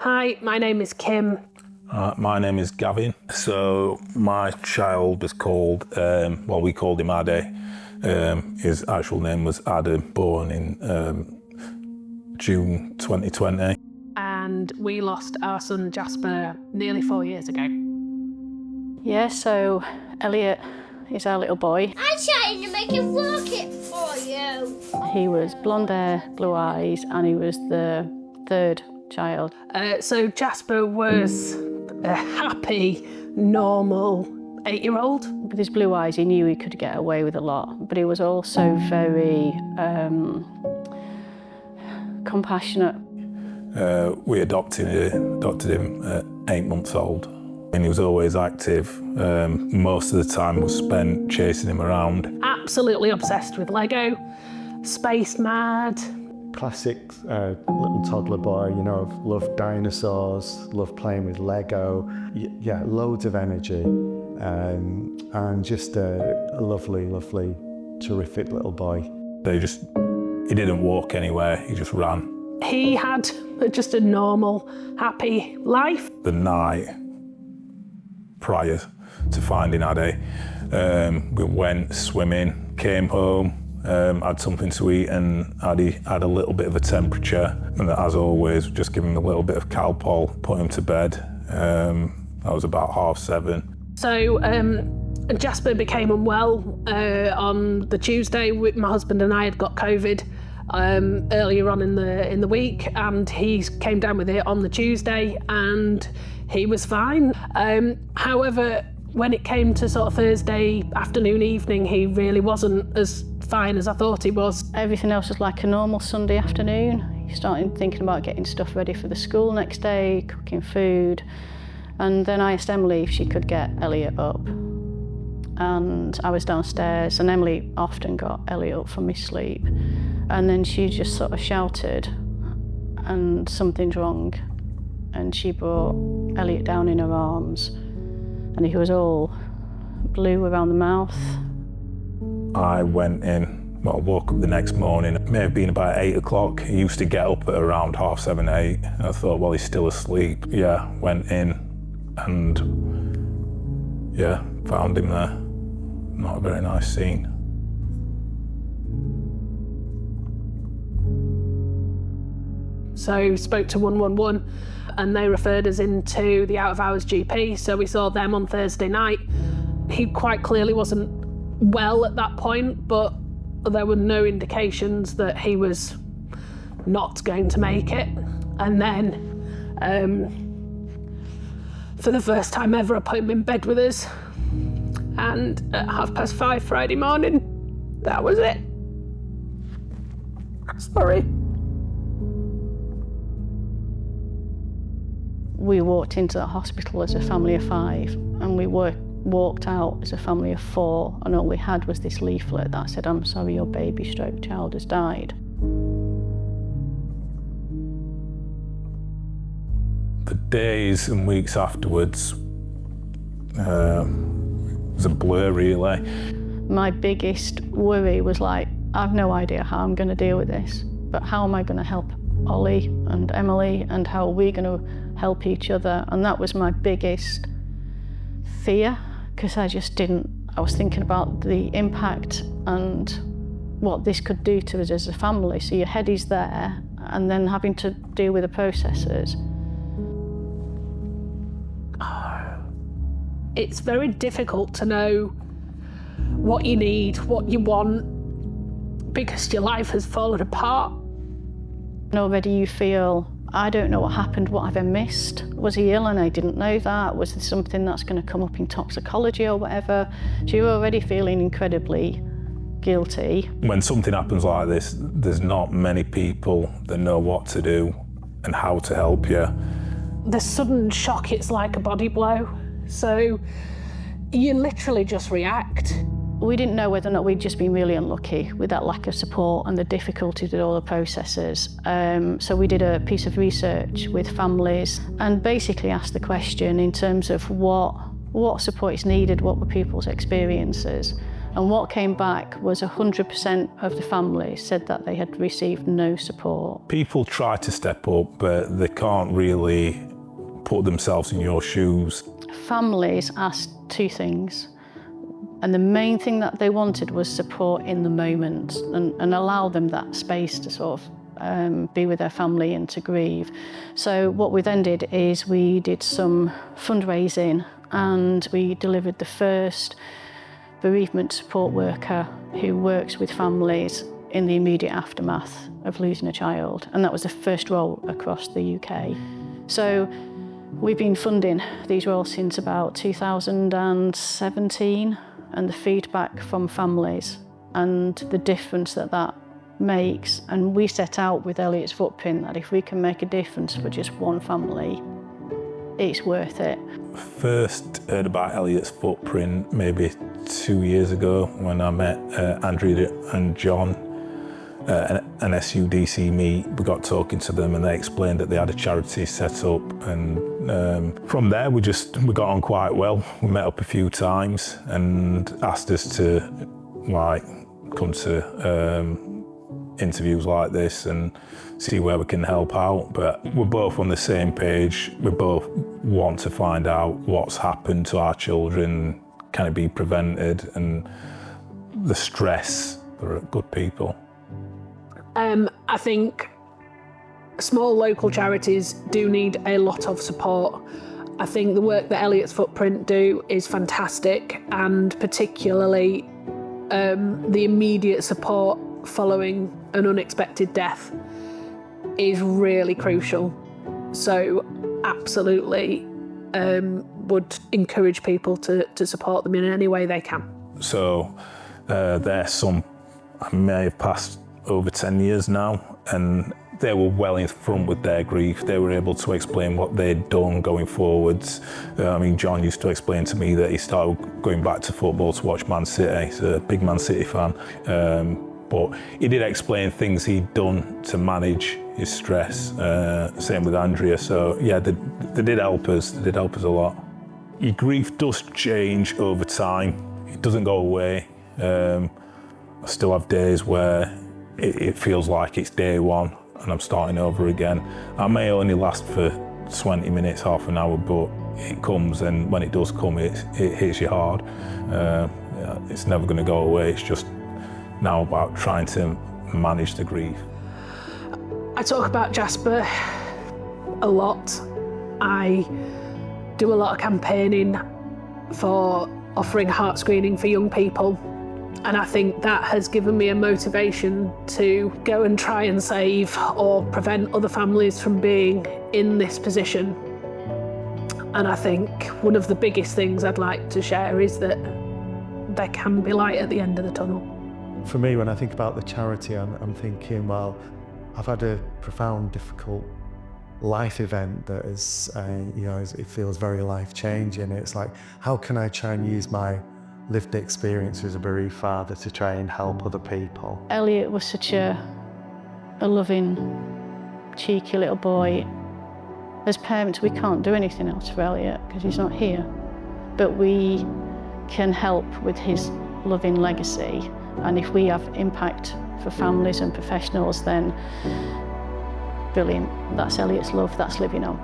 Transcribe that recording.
Hi, my name is Kim. My name is Gavin. So my child was called, we called him Ade. His actual name was Ade, born in June 2020. And we lost our son Jasper nearly 4 years ago. Yeah, so Elliot is our little boy. I'm trying to make a rocket for you. He was blonde hair, blue eyes, and he was the third child. So Jasper was a happy, normal 8-year-old. With his blue eyes, he knew he could get away with a lot, but he was also very compassionate. We adopted him at 8 months old. And he was always active. Most of the time was spent chasing him around. Absolutely obsessed with Lego, space mad. Classic little toddler boy, you know, loved dinosaurs, loved playing with Lego. Yeah, loads of energy, and just a lovely, lovely, terrific little boy. He didn't walk anywhere, he just ran. He had just a normal, happy life. The night prior to finding Ade, we went swimming, came home, had something to eat, and Ade had a little bit of a temperature. And as always, just give him a little bit of Calpol, put him to bed. That was about 7:30. So Jasper became unwell on the Tuesday. My husband and I had got COVID earlier on in the week, and he came down with it on the Tuesday, and he was fine. However, when it came to sort of Thursday afternoon, evening, he really wasn't as fine as I thought he was. Everything else was like a normal Sunday afternoon. He started thinking about getting stuff ready for the school next day, cooking food. And then I asked Emily if she could get Elliot up. And I was downstairs, and Emily often got Elliot up from his sleep. And then she just sort of shouted, and something's wrong. And she brought Elliot down in her arms, and he was all blue around the mouth. I went in, woke up the next morning. It may have been about 8 o'clock. He used to get up at around 7:30, 8. And I thought, well, he's still asleep. Yeah, went in and, yeah, found him there. Not a very nice scene. So spoke to 111, and they referred us into the out-of-hours GP. So we saw them on Thursday night. He quite clearly wasn't well at that point, but there were no indications that he was not going to make it. And then, for the first time ever, I put him in bed with us. And at 5:30 Friday morning, that was it. Sorry. We walked into the hospital as a family of 5, and we walked out as a family of 4, and all we had was this leaflet that said, "I'm sorry, your baby/child has died." The days and weeks afterwards was a blur, really. My biggest worry was like, I've no idea how I'm going to deal with this, but how am I going to help Ollie and Emily, and how are we going to help each other? And that was my biggest fear, because I was thinking about the impact and what this could do to us as a family. So your head is there, and then having to deal with the processes. It's very difficult to know what you need, what you want, because your life has fallen apart. And already you feel, I don't know what happened, what have I missed? Was he ill and I didn't know that? Was there something that's going to come up in toxicology or whatever? So you're already feeling incredibly guilty. When something happens like this, there's not many people that know what to do and how to help you. The sudden shock, it's like a body blow. So you literally just react. We didn't know whether or not we'd just been really unlucky with that lack of support and the difficulties with all the processes. So we did a piece of research with families and basically asked the question in terms of what support is needed, what were people's experiences. And what came back was 100% of the families said that they had received no support. People try to step up, but they can't really put themselves in your shoes. Families asked two things, and the main thing that they wanted was support in the moment and allow them that space to sort of be with their family and to grieve. So what we then did is we did some fundraising, and we delivered the first bereavement support worker who works with families in the immediate aftermath of losing a child, and that was the first role across the UK. So we've been funding these roles since about 2017, and the feedback from families and the difference that that makes, and we set out with Elliots Footprint that if we can make a difference for just one family, it's worth it. First heard about Elliots Footprint maybe 2 years ago when I met Andrea and John at an SUDC meet. We got talking to them and they explained that they had a charity set up, and from there we got on quite well. We met up a few times and asked us to come to interviews like this and see where we can help out. But we're both on the same page. We both want to find out what's happened to our children, can it be prevented, and the stress for good people. I think small local charities do need a lot of support. I think the work that Elliots Footprint do is fantastic, and particularly the immediate support following an unexpected death is really crucial. So absolutely would encourage people to support them in any way they can. So their son, I may have passed over 10 years now, and they were well in front with their grief. They were able to explain what they'd done going forwards. John used to explain to me that he started going back to football to watch Man City. He's a big Man City fan. But he did explain things he'd done to manage his stress. Same with Andrea. So yeah, they did help us. They did help us a lot. Your grief does change over time. It doesn't go away. I still have days where it feels like it's day one and I'm starting over again. I may only last for 20 minutes, half an hour, but it comes, and when it does come, it hits you hard. It's never going to go away. It's just now about trying to manage the grief. I talk about Jasper a lot. I do a lot of campaigning for offering heart screening for young people, and I think that has given me a motivation to go and try and save or prevent other families from being in this position. And I think one of the biggest things I'd like to share is that there can be light at the end of the tunnel. For me, when I think about the charity, I'm thinking, well, I've had a profound, difficult life event that is, it feels very life-changing. It's like, how can I try and use my lived experience as a bereaved father to try and help other people? Elliot was such a loving, cheeky little boy. As parents, we can't do anything else for Elliot because he's not here. But we can help with his loving legacy. And if we have impact for families and professionals, then brilliant. That's Elliott's love, that's living on.